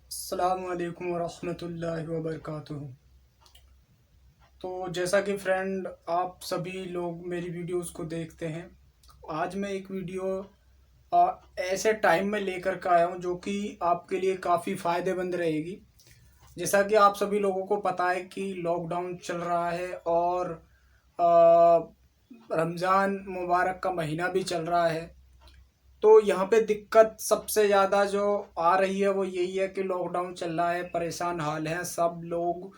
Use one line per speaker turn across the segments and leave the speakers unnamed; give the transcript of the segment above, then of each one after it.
अस्सलामु अलैकुम वरहमतुल्लाहि वबरकातुहू। तो जैसा कि फ्रेंड आप सभी लोग मेरी वीडियोस को देखते हैं, आज मैं एक वीडियो ऐसे टाइम में लेकर के आया हूँ जो कि आपके लिए काफ़ी फ़ायदेमंद रहेगी। जैसा कि आप सभी लोगों को पता है कि लॉकडाउन चल रहा है और अ, रमज़ान मुबारक का महीना भी चल रहा है। तो यहाँ पे दिक्कत सबसे ज़्यादा जो आ रही है वो यही है कि लॉकडाउन चल रहा है, परेशान हाल हैं सब लोग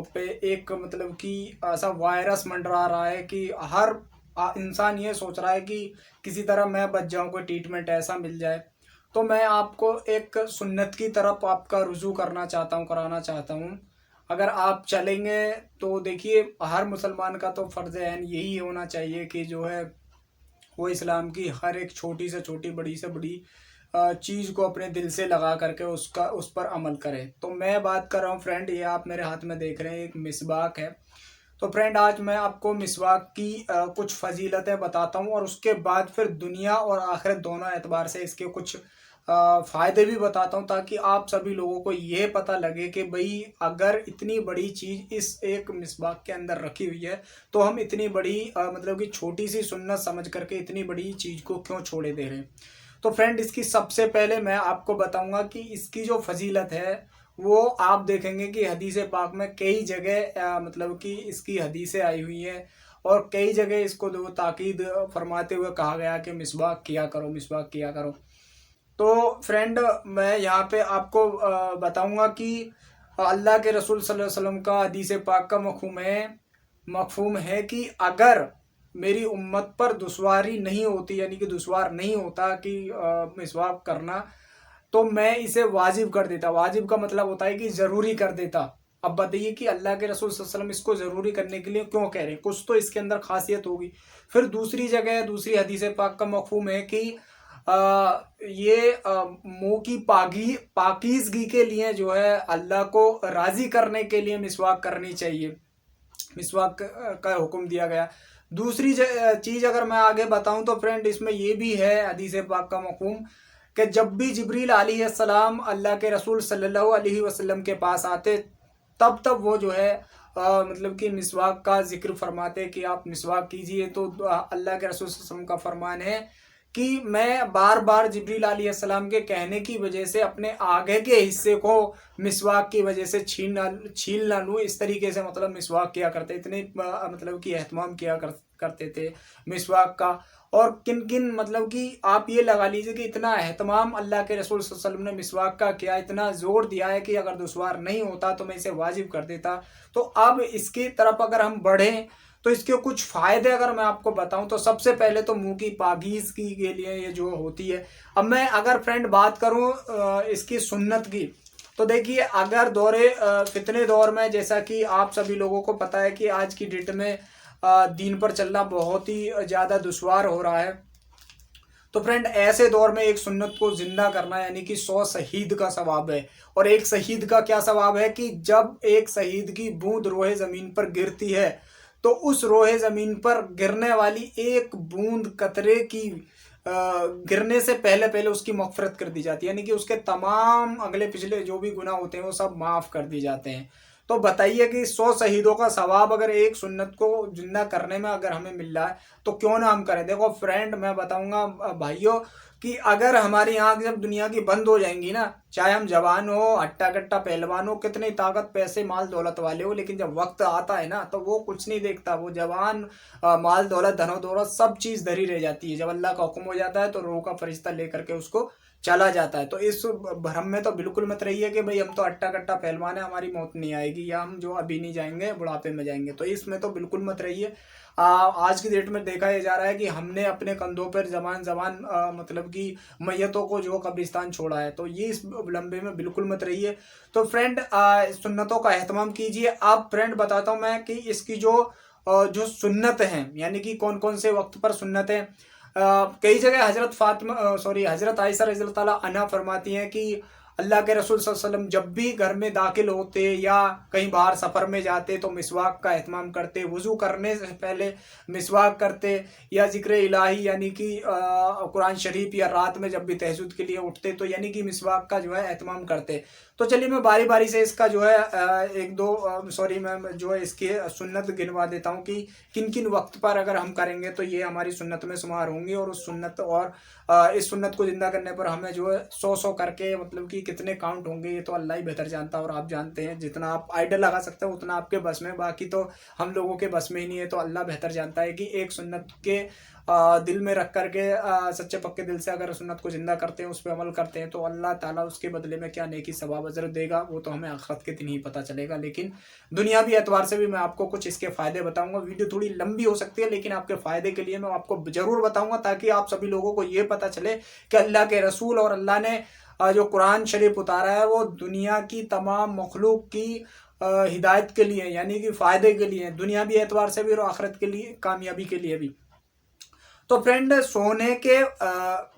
पे। एक मतलब कि ऐसा वायरस मंडरा रहा है कि हर इंसान ये सोच रहा है कि किसी तरह मैं बच जाऊं, कोई ट्रीटमेंट ऐसा मिल जाए। तो मैं आपको एक सुन्नत की तरफ आपका रुजू करना चाहता हूँ, कराना चाहता हूँ। अगर आप चलेंगे तो देखिए, हर मुसलमान का तो फ़र्ज़ ऐन यही होना चाहिए कि जो है वो इस्लाम की हर एक छोटी से छोटी, बड़ी से बड़ी चीज़ को अपने दिल से लगा करके उसका उस पर अमल करें। तो मैं बात कर रहा हूँ फ्रेंड, ये आप मेरे हाथ में देख रहे हैं, एक मिसवाक है। तो फ्रेंड आज मैं आपको मिसवाक की कुछ फ़जीलतें बताता हूँ और उसके बाद फिर दुनिया और आखिरत दोनों एतबार से इसके कुछ फ़ायदे भी बताता हूँ, ताकि आप सभी लोगों को ये पता लगे कि भाई अगर इतनी बड़ी चीज़ इस एक मिसवाक के अंदर रखी हुई है तो हम इतनी बड़ी मतलब कि छोटी सी सुन्नत समझ करके इतनी बड़ी चीज़ को क्यों छोड़े दे रहे हैं। तो फ्रेंड इसकी सबसे पहले मैं आपको बताऊंगा कि इसकी जो फजीलत है वो आप देखेंगे कि हदीस पाक में कई जगह मतलब कि इसकी हदीसें आई हुई हैं और कई जगह इसको दो ताकीद फरमाते हुए कहा गया कि मिसवाक किया करो, मिसवाक किया करो। तो फ्रेंड मैं यहाँ पे आपको बताऊंगा कि अल्लाह के रसूल सल्लल्लाहु अलैहि वसल्लम का हदीस पाक का मफहूम है कि अगर मेरी उम्मत पर दुश्वारी नहीं होती, यानी कि दुश्वार नहीं होता कि मिसवाक करना, तो मैं इसे वाजिब कर देता। वाजिब का मतलब होता है कि ज़रूरी कर देता। अब बताइए कि अल्लाह के रसूल सल्लल्लाहु अलैहि वसल्लम इसको ज़रूरी करने के लिए क्यों कह रहे हैं, कुछ तो इसके अंदर खासियत होगी। फिर दूसरी जगह दूसरी हदीस पाक का मफहूम है कि ये मुंह की पाकीज़गी के लिए जो है, अल्लाह को राज़ी करने के लिए मिसवाक करनी चाहिए, मिसवाक का हुक्म दिया गया। दूसरी चीज़ अगर मैं आगे बताऊं तो फ्रेंड इसमें ये भी है हदीस पाक का मफहूम कि जब भी जिब्रील अलैहिस्सलाम अल्लाह के रसूल सल्लल्लाहु अलैहि वसल्लम के पास आते, तब तब वो जो है मतलब कि मिसवाक का जिक्र फरमाते कि आप मिसवाक कीजिए। तो अल्लाह के रसूल सल्लल्लाहु अलैहि वसल्लम का फरमान है कि मैं बार बार जिब्रील अलैहिस्सलाम के कहने की वजह से अपने आगे के हिस्से को मिसवाक की वजह से छीन ना लूँ, इस तरीके से मतलब मिसवाक किया करते, इतने मतलब कि एहतमाम किया करते थे मिसवाक का। और किन किन मतलब कि आप ये लगा लीजिए कि इतना एहतमाम अल्लाह के रसूल सल्लल्लाहु अलैहि वसल्लम ने मिसवाक का किया, इतना जोर दिया है कि अगर दुश्वार नहीं होता तो मैं इसे वाजिब कर देता। तो अब इसकी तरफ अगर हम बढ़ें तो इसके कुछ फ़ायदे अगर मैं आपको बताऊं तो सबसे पहले तो मुंह की पाकीज़गी के लिए ये जो होती है। अब मैं अगर फ्रेंड बात करूं इसकी सुन्नत की, तो देखिए अगर फितने दौर में, जैसा कि आप सभी लोगों को पता है कि आज की डेट में दीन पर चलना बहुत ही ज़्यादा दुश्वार हो रहा है। तो फ्रेंड ऐसे दौर में एक सुन्नत को जिंदा करना यानी कि 100 शहीद का सवाब है। और एक शहीद का क्या सवाब है कि जब एक शहीद की बूंद रोए ज़मीन पर गिरती है तो उस रोए ज़मीन पर गिरने वाली एक बूंद कतरे की गिरने से पहले पहले उसकी मग़फ़िरत कर दी जाती है, यानी कि उसके तमाम अगले पिछले जो भी गुनाह होते हैं वो सब माफ़ कर दिए जाते हैं। तो बताइए कि 100 शहीदों का सवाब अगर एक सुन्नत को जिंदा करने में अगर हमें मिल रहा है तो क्यों ना हम करें। देखो फ्रेंड मैं बताऊंगा भाइयों कि अगर हमारी आंख जब दुनिया की बंद हो जाएंगी ना, चाहे हम जवान हो, हट्टा कट्टा पहलवान हो, कितनी ताकत पैसे माल दौलत वाले हो, लेकिन जब वक्त आता है ना तो वो कुछ नहीं देखता। वो जवान माल दौलत धनो दौलत सब चीज़ धरी रह जाती है। जब अल्लाह का हुक्म हो जाता है तो रूह का फरिश्ता लेकर के उसको चला जाता है। तो इस भ्रम में तो बिल्कुल मत रहिए कि भाई हम तो अट्टा कट्टा पहलवान है, हमारी मौत नहीं आएगी, या हम जो अभी नहीं जाएंगे बुढ़ापे में जाएंगे, तो इसमें तो बिल्कुल मत रहिए। आज की डेट में देखा जा रहा है कि हमने अपने कंधों पर जवान जवान मतलब कि मैयतों को जो कब्रिस्तान छोड़ा है, तो ये इस लंबे में बिल्कुल मत रहिए। तो फ्रेंड सुन्नतों का एहतमाम कीजिए। अब फ्रेंड बताता हूँ मैं कि इसकी जो सुन्नत हैं, यानी कि कौन कौन से वक्त पर सुन्नत है। कई जगह हजरत आयशा रज़ी अल्लाह तआला अन्हा फरमाती हैं कि अल्लाह के रसूल सल्लल्लाहु अलैहि वसल्लम जब भी घर में दाखिल होते या कहीं बाहर सफ़र में जाते तो मिसवाक का एहतमाम करते, वज़ू करने से पहले मिसवाक करते, या ज़िक्र इलाही यानी कि कुरान शरीफ, या रात में जब भी तहज्जुद के लिए उठते तो यानी कि मिसवाक का जो है एहतमाम करते। तो चलिए मैं बारी बारी से इसका जो है एक दो मैं जो है इसकी सुन्नत गिनवा देता हूँ कि किन किन वक्त पर अगर हम करेंगे तो ये हमारी सुन्नत में शुमार होंगी, और उस सुन्नत और इस सुन्नत को ज़िंदा करने पर हमें जो है 100 करके मतलब कि कितने काउंट होंगे ये तो अल्लाह ही बेहतर जानता है। और आप जानते हैं जितना आप आइडल लगा सकते हो उतना आपके बस में, बाकी तो हम लोगों के बस में ही नहीं है। तो अल्लाह बेहतर जानता है कि एक सुन्नत के दिल में रख करके सच्चे पक्के दिल से अगर सुन्नत को ज़िंदा करते हैं, उस पर अमल करते हैं तो अल्लाह ताला उसके बदले में क्या नेकी सवाब अजर देगा वो तो हमें आखिरत के दिन ही पता चलेगा। लेकिन दुनियावी एतबार से भी मैं आपको कुछ इसके फ़ायदे बताऊंगा। वीडियो थोड़ी लंबी हो सकती है लेकिन आपके फ़ायदे के लिए मैं आपको ज़रूर बताऊँगा, ताकि आप सभी लोगों को ये पता चले कि अल्लाह के रसूल और अल्लाह ने जो कुरान शरीफ उतारा है वो दुनिया की तमाम मखलूक की हिदायत के लिए यानी कि फ़ायदे के लिए, दुनियावी एतबार से भी और आखिरत के लिए कामयाबी के लिए भी। तो फ्रेंड सोने के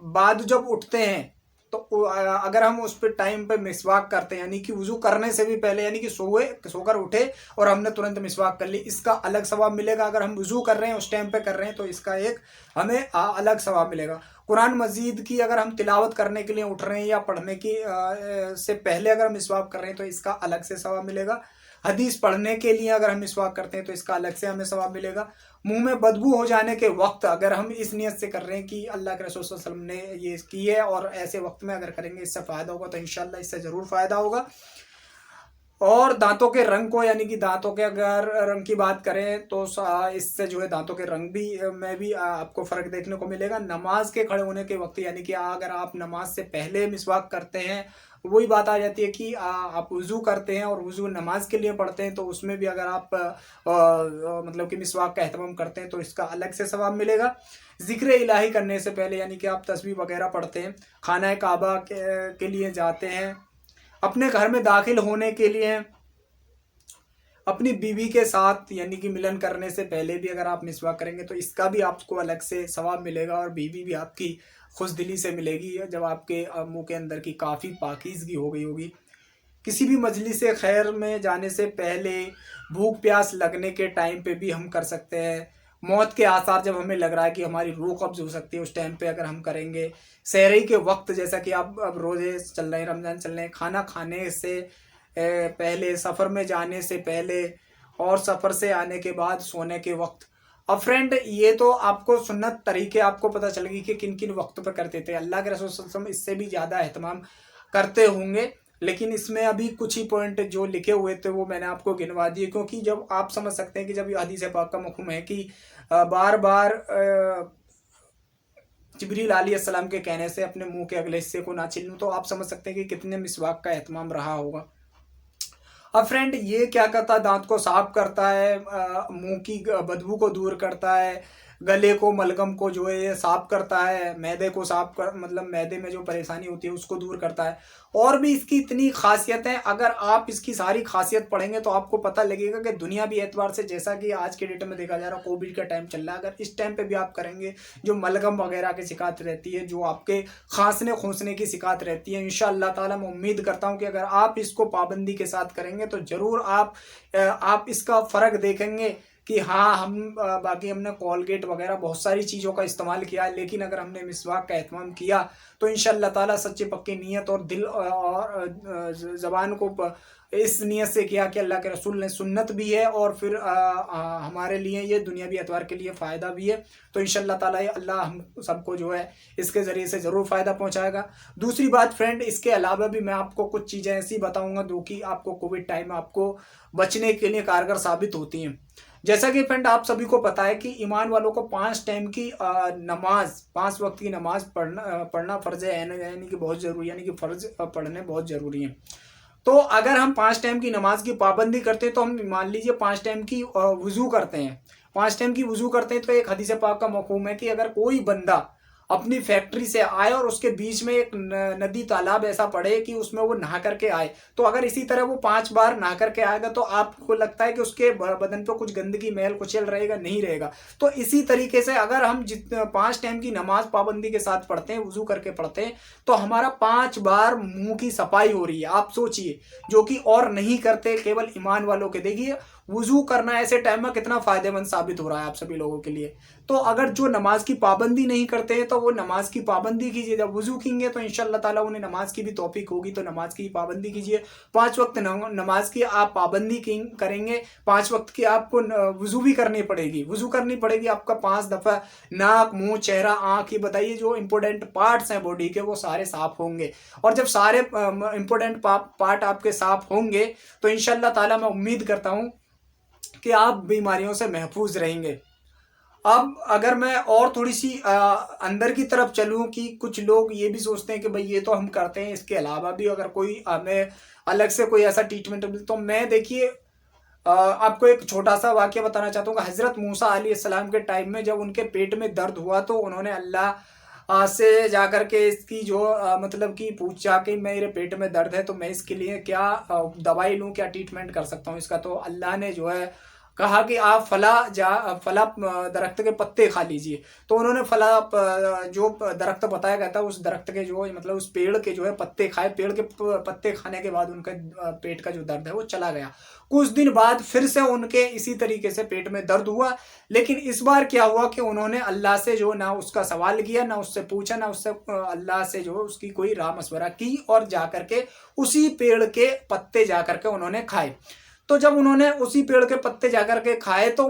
बाद जब उठते हैं तो अगर हम उस पर टाइम पे मिसवाक करते हैं यानी कि वुजू करने से भी पहले, यानी कि सोकर उठे और हमने तुरंत मिसवाक कर ली, इसका अलग सवाब मिलेगा। अगर हम वुजू कर रहे हैं उस टाइम पे कर रहे हैं तो इसका एक हमें अलग सवाब मिलेगा। कुरान मजीद की अगर हम तिलावत करने के लिए उठ रहे हैं या पढ़ने की से पहले अगर हम मिसवाक कर रहे हैं तो इसका अलग से सवाब मिलेगा। हदीस पढ़ने के लिए अगर हम मिसवाक करते हैं तो इसका अलग से हमें सवाब मिलेगा। मुंह में बदबू हो जाने के वक्त अगर हम इस नियत से कर रहे हैं कि अल्लाह के रसूल सल्लल्लाहु अलैहि वसल्लम ने ये की है और ऐसे वक्त में अगर करेंगे इससे फ़ायदा होगा, तो इंशाल्लाह इससे ज़रूर फ़ायदा होगा। और दांतों के रंग को, यानी कि दांतों के अगर रंग की बात करें तो इससे जो है दांतों के रंग भी में भी आपको फ़र्क देखने को मिलेगा। नमाज के खड़े होने के वक्त, यानी कि अगर आप नमाज से पहले मिसवाक करते हैं, वही बात आ जाती है कि आप वज़ू करते हैं और वज़ू नमाज के लिए पढ़ते हैं तो उसमें भी अगर आप मतलब कि मिसवाक का एहतमाम करते हैं तो इसका अलग से सवाब मिलेगा। ज़िक्र इलाही करने से पहले, यानी कि आप तस्बीह वगैरह पढ़ते हैं, खाना काबा के लिए जाते हैं, अपने घर में दाखिल होने के लिए, अपनी बीवी के साथ यानी कि मिलन करने से पहले भी अगर आप मिसवाक करेंगे तो इसका भी आपको अलग से सवाब मिलेगा, और बीवी भी आपकी खुशदिली से मिलेगी जब आपके मुंह के अंदर की काफ़ी पाकीज़गी हो गई होगी। किसी भी मजलिस खैर में जाने से पहले, भूख प्यास लगने के टाइम पे भी हम कर सकते हैं। मौत के आसार जब हमें लग रहा है कि हमारी रूह कब्ज़ हो सकती है उस टाइम पे अगर हम करेंगे। सहरी के वक्त, जैसा कि आप अब रोज़े चल रहे हैं, रमज़ान चल रहे हैं, खाना खाने से पहले, सफ़र में जाने से पहले और सफ़र से आने के बाद, सोने के वक्त। अब फ्रेंड ये तो आपको सुन्नत तरीके आपको पता चलेगी कि किन किन वक्त पर करते थे। अल्लाह के रसूल सल्लल्लाहु अलैहि वसल्लम इससे भी ज़्यादा एहतमाम करते होंगे, लेकिन इसमें अभी कुछ ही पॉइंट जो लिखे हुए थे वो मैंने आपको गिनवा दिए, क्योंकि जब आप समझ सकते हैं कि जब ये हदीस पाक का मफ़हूम है कि बार बार जिब्रील अलैहिस्सलाम के कहने से अपने मुंह के अगले हिस्से को ना छीलूं, तो आप समझ सकते हैं कि कितने मिसवाक का एहतमाम रहा होगा। अब फ्रेंड ये क्या करता है, दांत को साफ करता है, मुंह की बदबू को दूर करता है, गले को, मलगम को जो है ये साफ करता है, मैदे को साफ कर मतलब मैदे में जो परेशानी होती है उसको दूर करता है। और भी इसकी इतनी खासियत है, अगर आप इसकी सारी खासियत पढ़ेंगे तो आपको पता लगेगा कि दुनियावी एतबार से, जैसा कि आज के डेट में देखा जा रहा है, कोविड का टाइम चल रहा है, अगर इस टाइम पे भी आप करेंगे, जो मलगम वगैरह की शिकायत रहती है, जो आपके खांसने खोंसने की शिकायत रहती है, इंशाअल्लाह ताला मैं उम्मीद करता हूँ कि अगर आप इसको पाबंदी के साथ करेंगे तो ज़रूर आप इसका फ़र्क देखेंगे कि हाँ हम बाकी हमने कॉलगेट वगैरह बहुत सारी चीज़ों का इस्तेमाल किया है, लेकिन अगर हमने मिसवाक का एहतमाम किया तो इंशाअल्लाह ताला सच्ची पक्की नीयत और दिल और ज़बान को इस नीयत से किया कि अल्लाह के रसूल ने सुन्नत भी है और फिर हमारे लिए ये दुनियावी एतबार के लिए फ़ायदा भी है, तो इंशाअल्लाह ताला अल्लाह हम सबको जो है इसके ज़रिए से ज़रूर फ़ायदा पहुंचाएगा। दूसरी बात फ्रेंड, इसके अलावा भी मैं आपको कुछ चीज़ें ऐसी बताऊंगा जो कि आपको कोविड टाइम में आपको बचने के लिए कारगर साबित होती हैं। जैसा कि फ्रेंड आप सभी को पता है कि ईमान वालों को 5 टाइम की नमाज, 5 वक्त की नमाज पढ़ना फ़र्ज़ है, यानी कि बहुत ज़रूरी, यानी कि फ़र्ज़ पढ़ने बहुत ज़रूरी है। तो अगर हम 5 टाइम की नमाज की पाबंदी करते हैं तो हम मान लीजिए 5 टाइम की वज़ू करते हैं, 5 टाइम की वज़ू करते हैं, तो एक हदीस पाक का मफ़हूम है कि अगर कोई बंदा अपनी फैक्ट्री से आए और उसके बीच में एक नदी तालाब ऐसा पड़े कि उसमें वो नहा करके आए, तो अगर इसी तरह वो 5 बार नहा करके आएगा तो आपको लगता है कि उसके बदन पे कुछ गंदगी मैल कुचल रहेगा? नहीं रहेगा। तो इसी तरीके से अगर हम 5 टाइम की नमाज पाबंदी के साथ पढ़ते हैं, वजू करके पढ़ते हैं, तो हमारा 5 बार मुंह की सफाई हो रही है। आप सोचिए, जो कि और नहीं करते केवल ईमान वालों के। देखिए वजू करना ऐसे टाइम में कितना फायदेमंद साबित हो रहा है आप सभी लोगों के लिए। तो अगर जो नमाज की पाबंदी नहीं करते हैं तो वो नमाज की पाबंदी कीजिए। जब वजू करेंगे तो इंशाअल्लाह ताला उन्हें नमाज की भी तौफीक होगी, तो नमाज की पाबंदी कीजिए। 5 वक्त नमाज की आप पाबंदी करेंगे, 5 वक्त की आपको वजू भी करनी पड़ेगी। वजू करनी पड़ेगी आपका 5 दफा। नाक, मुंह, चेहरा, आंख, ये बताइए जो इंपोर्टेंट पार्ट्स हैं बॉडी के वो सारे साफ होंगे। और जब सारे इंपोर्टेंट पार्ट आपके साफ होंगे तो इंशाअल्लाह ताला मैं उम्मीद करता हूं कि आप बीमारियों से महफूज रहेंगे। अब अगर मैं और थोड़ी सी अंदर की तरफ चलूं, कि कुछ लोग ये भी सोचते हैं कि भाई ये तो हम करते हैं, इसके अलावा भी अगर कोई हमें अलग से कोई ऐसा ट्रीटमेंट मिले, तो मैं देखिए आपको एक छोटा सा वाक्य बताना चाहता हूँ कि हजरत मूसा अलैहिस्सलाम के टाइम में जब उनके पेट में दर्द हुआ तो उन्होंने अल्लाह से जाकर के इसकी जो मतलब कि पूछा कि मेरे पेट में दर्द है तो मैं इसके लिए क्या दवाई लूं, क्या ट्रीटमेंट कर सकता हूं इसका। तो अल्लाह ने जो है कहा कि आप फला दरख्त के पत्ते खा लीजिए। तो उन्होंने फला जो दरख्त बताया गया था उस दरख्त के जो मतलब उस पेड़ के जो है पत्ते खाए। पेड़ के पत्ते खाने के बाद उनका पेट का जो दर्द है वो चला गया। कुछ दिन बाद फिर से उनके इसी तरीके से पेट में दर्द हुआ, लेकिन इस बार क्या हुआ कि उन्होंने अल्लाह से जो ना उसका सवाल किया, ना उससे पूछा, ना उससे अल्लाह से जो उसकी कोई राह मशवरा की, और जाकर के उसी पेड़ के पत्ते जाकर के उन्होंने खाए। तो जब उन्होंने उसी पेड़ के पत्ते जाकर के खाए तो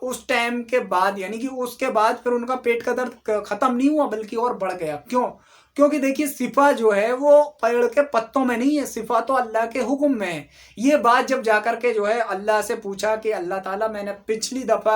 उस टाइम के बाद यानी कि उसके बाद फिर उनका पेट का दर्द खत्म नहीं हुआ बल्कि और बढ़ गया। क्यों? क्योंकि देखिए सिफा जो है वो पेड़ के पत्तों में नहीं है, सिफा तो अल्लाह के हुक्म में है। ये बात जब जाकर के जो है अल्लाह से पूछा कि अल्लाह ताला मैंने पिछली दफा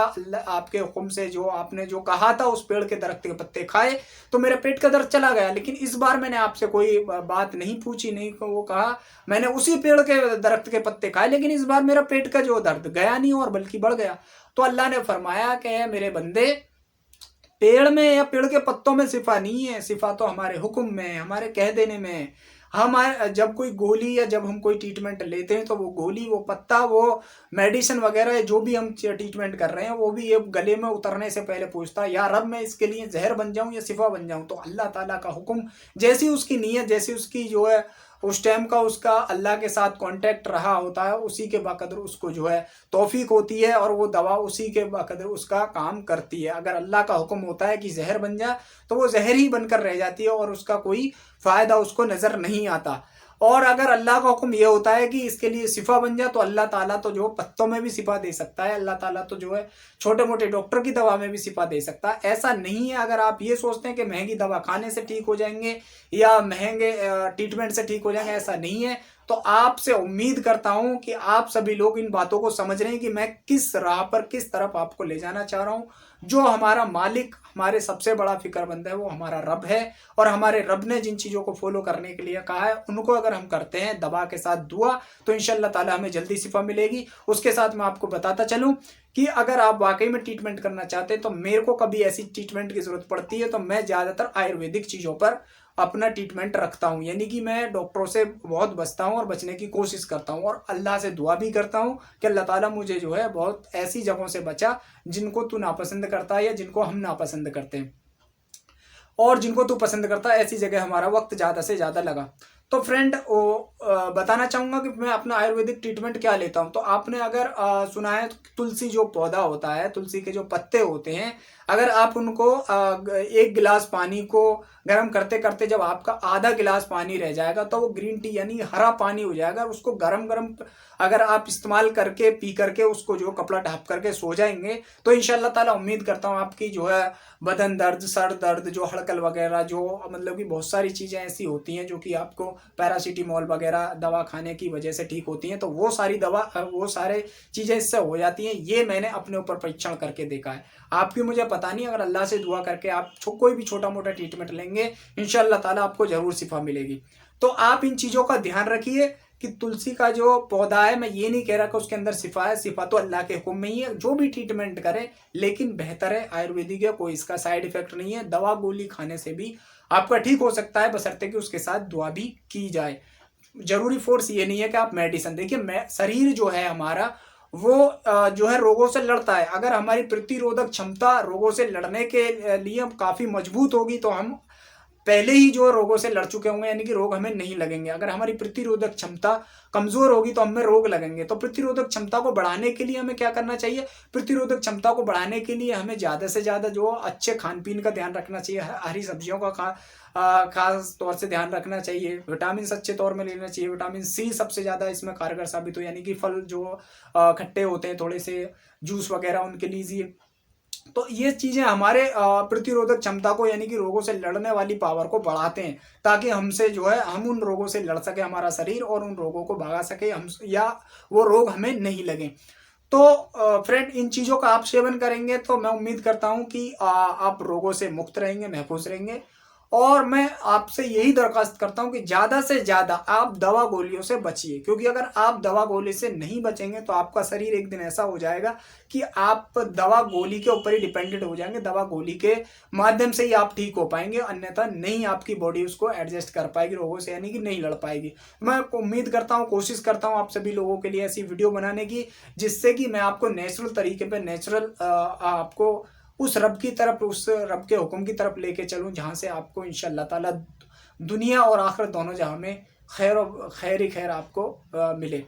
आपके हुक्म से जो आपने जो कहा था उस पेड़ के दरख्त के पत्ते खाए तो मेरे पेट का दर्द चला गया, लेकिन इस बार मैंने आपसे कोई बात नहीं पूछी, नहीं वो कहा, मैंने उसी पेड़ के दरख्त के पत्ते खाए लेकिन इस बार मेरा पेट का जो दर्द गया नहीं और बल्कि बढ़ गया। तो अल्लाह ने फरमाया कि मेरे बंदे, पेड़ में या पेड़ के पत्तों में सिफा नहीं है, सिफा तो हमारे हुक्म में है, हमारे कह देने में है। हमारे जब कोई गोली या जब हम कोई ट्रीटमेंट लेते हैं तो वो गोली, वो पत्ता, वो मेडिसिन वगैरह जो भी हम ट्रीटमेंट कर रहे हैं वो भी ये गले में उतरने से पहले पूछता है या रब मैं इसके लिए जहर बन जाऊं या सिफा बन जाऊं। तो अल्लाह ताला का हुक्म, जैसी उसकी नीयत, जैसी उसकी जो है उस टाइम का उसका अल्लाह के साथ कांटेक्ट रहा होता है, उसी के बकदर उसको जो है तौफीक होती है और वो दवा उसी के बकदर उसका काम करती है। अगर अल्लाह का हुक्म होता है कि जहर बन जा तो वो जहर ही बनकर रह जाती है और उसका कोई फायदा उसको नजर नहीं आता। और अगर अल्लाह का हुक्म ये होता है कि इसके लिए सिफा बन जाए तो अल्लाह ताला तो जो पत्तों में भी सिफा दे सकता है, अल्लाह ताला तो जो है छोटे मोटे डॉक्टर की दवा में भी सिफा दे सकता है। ऐसा नहीं है अगर आप ये सोचते हैं कि महंगी दवा खाने से ठीक हो जाएंगे या महंगे ट्रीटमेंट से ठीक हो जाएंगे, ऐसा नहीं है। तो आपसे उम्मीद करता हूं कि आप सभी लोग इन बातों को समझ रहे हैं कि मैं किस राह पर किस तरफ आपको ले जाना चाह रहा हूं। जो हमारा मालिक, हमारे सबसे बड़ा फिक्रमंद है, वो हमारा रब है और हमारे रब ने जिन चीजों को फॉलो करने के लिए कहा है उनको अगर हम करते हैं दवा के साथ दुआ तो इंशाअल्लाह ताला हमें जल्दी शिफा मिलेगी। उसके साथ मैं आपको बताता चलूं कि अगर आप वाकई में ट्रीटमेंट करना चाहते हैं तो मेरे को कभी ऐसी ट्रीटमेंट की जरूरत पड़ती है तो मैं ज्यादातर आयुर्वेदिक चीजों पर अपना ट्रीटमेंट रखता हूं। यानी कि मैं डॉक्टरों से बहुत बचता हूं और बचने की कोशिश करता हूं और अल्लाह से दुआ भी करता हूं कि अल्लाह ताला मुझे जो है बहुत ऐसी जगहों से बचा जिनको तू नापसंद करता है या जिनको हम नापसंद करते हैं, और जिनको तू पसंद करता है ऐसी जगह हमारा वक्त ज़्यादा से ज़्यादा लगा। तो फ्रेंड बताना चाहूँगा कि मैं अपना आयुर्वेदिक ट्रीटमेंट क्या लेता हूँ। तो आपने अगर सुना है तुलसी जो पौधा होता है, तुलसी के जो पत्ते होते हैं, अगर आप उनको 1 गिलास पानी को गर्म करते करते जब आपका आधा गिलास पानी रह जाएगा तो वो ग्रीन टी यानी हरा पानी हो जाएगा। उसको गरम गरम अगर आप इस्तेमाल करके पी करके उसको जो कपड़ा ढाप करके सो जाएंगे तो इंशाल्लाह ताला उम्मीद करता हूँ आपकी जो है बदन दर्द, सर दर्द, जो हड़कल वगैरह, जो मतलब कि बहुत सारी चीज़ें ऐसी होती हैं जो कि आपको पैरासीटामोल वगैरह दवा खाने की वजह से ठीक होती हैं, तो वो सारी दवा, वो सारे चीज़ें इससे हो जाती हैं। ये मैंने अपने ऊपर परीक्षण करके देखा है। आपकी मुझे पता नहीं, अगर अल्लाह से दुआ करके आप कोई भी छोटा मोटा ट्रीटमेंट लेंगे इंशाल्लाह ताला आपको जरूर शिफा मिलेगी। तो आप इन चीज़ों का ध्यान रखिए कि तुलसी का जो पौधा है, मैं ये नहीं कह रहा कि उसके अंदर शिफा है, शिफा तो अल्लाह के हुक्म में ही है, जो भी ट्रीटमेंट करें, लेकिन बेहतर है आयुर्वेदिक है, कोई इसका साइड इफेक्ट नहीं है। दवा गोली खाने से भी आपका ठीक हो सकता है, बशर्ते कि उसके साथ दुआ भी की जाए। जरूरी फोर्स ये नहीं है कि आप मेडिसिन देखिए। शरीर जो है हमारा वो जो है रोगों से लड़ता है। अगर हमारी प्रतिरोधक क्षमता रोगों से लड़ने के लिए काफी मजबूत होगी तो हम पहले ही जो रोगों से लड़ चुके होंगे, यानी कि रोग हमें नहीं लगेंगे। अगर हमारी प्रतिरोधक क्षमता कमजोर होगी तो हमें रोग लगेंगे। तो प्रतिरोधक क्षमता को बढ़ाने के लिए हमें क्या करना चाहिए? प्रतिरोधक क्षमता को बढ़ाने के लिए हमें ज्यादा से ज्यादा जो अच्छे खान पीन का ध्यान रखना चाहिए, हरी सब्जियों का खास तौर से ध्यान रखना चाहिए। विटामिन अच्छे तौर में लेना चाहिए। विटामिन सी सबसे ज्यादा इसमें कारगर साबित हो, यानी कि फल जो खट्टे होते हैं थोड़े से, जूस वगैरह उनके लीजिए। तो ये चीजें हमारे प्रतिरोधक क्षमता को, यानी कि रोगों से लड़ने वाली पावर को बढ़ाते हैं, ताकि हमसे जो है हम उन रोगों से लड़ सके, हमारा शरीर, और उन रोगों को भगा सके हम, या वो रोग हमें नहीं लगे। तो फ्रेंड, इन चीजों का आप सेवन करेंगे तो मैं उम्मीद करता हूं कि आप रोगों से मुक्त रहेंगे, महफूज रहेंगे। और मैं आपसे यही दरखास्त करता हूं कि ज्यादा से ज्यादा आप दवा गोलियों से बचिए, क्योंकि अगर आप दवा गोली से नहीं बचेंगे तो आपका शरीर एक दिन ऐसा हो जाएगा कि आप दवा गोली के ऊपर ही डिपेंडेंट हो जाएंगे। दवा गोली के माध्यम से ही आप ठीक हो पाएंगे, अन्यथा नहीं, आपकी बॉडी उसको एडजस्ट कर पाएगी रोगों से, यानी कि नहीं लड़ पाएगी। मैं उम्मीद करता हूँ, कोशिश करता हूँ आप सभी लोगों के लिए ऐसी वीडियो बनाने की, जिससे कि मैं आपको नेचुरल तरीके पे, नेचुरल आपको उस रब की तरफ, उस रब के हुक्म की तरफ लेके चलूं, जहां से आपको इंशाअल्लाह ताला दुनिया और आखिरत दोनों जहां में खैर ही खैर आपको मिले।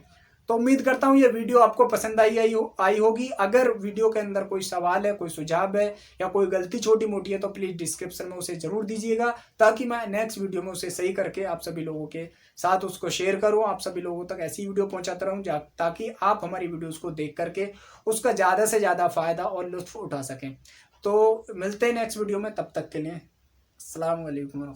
तो उम्मीद करता हूं ये वीडियो आपको पसंद आई होगी। अगर वीडियो के अंदर कोई सवाल है, कोई सुझाव है, या कोई गलती छोटी मोटी है तो प्लीज डिस्क्रिप्शन में उसे जरूर दीजिएगा, ताकि मैं नेक्स्ट वीडियो में उसे सही करके आप सभी लोगों के साथ उसको शेयर करूं, आप सभी लोगों तक ऐसी वीडियो पहुंचाता रहूं, ताकि आप हमारी वीडियोस को देख करके उसका ज्यादा से ज्यादा फायदा और लुत्फ उठा सकें। तो मिलते हैं नेक्स्ट वीडियो में, तब तक के लिए अस्सलाम वालेकुम।